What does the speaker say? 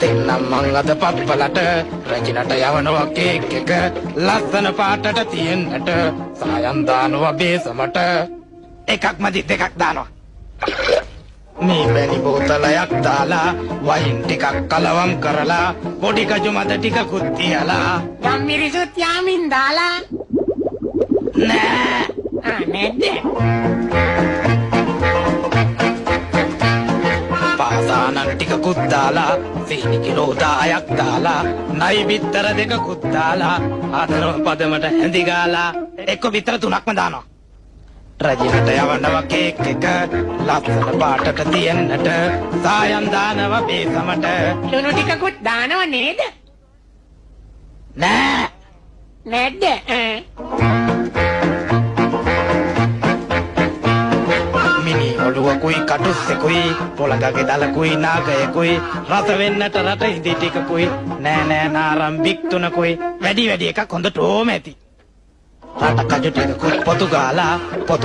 දෙන්නම් මං අද පප්පලට රැජිනට යවනවා කේක් එක ලස්සන පාටට තියෙන්නට සායම් දානවා බේසමට එකක් මදි දෙකක් දානවා මේ වැනි බෝතලයක් දාලා වයින් ටිකක් කලවම් කරලා පොඩි කජු මද ටිකකුත් තියලා යම් මිරිසුත් යාමින් දාලා නෑ නැද්ද පාසානන් ටිකකුත් දාලා සීනි කිලෝ 10ක් දාලා නයි බිත්තර දෙකකුත් දාලා ආදරව පදමට හැඳි ගාලා එක්ක බිත්තර 3ක්ම දානවා රජිනට යවනවා කේක් එක ලස්සන පාටට තියෙන්නට සායම් දානවා බේසමට ලුණු ටිකකුත් දානව නේද නෑ නැද්ද මිනි ඔළුවකුයි කටුස්සෙකුයි පොළඟගේ දලකුයි නාගයකුයි රස වෙන්නට රට ඉදි ටිකකුයි නෑ නෑ නාරම්බික් තුනකුයි වැඩි එකක් හොඳට ඕම ඇති රට කජු ටිකකුත් පොතු ගාලා පොතු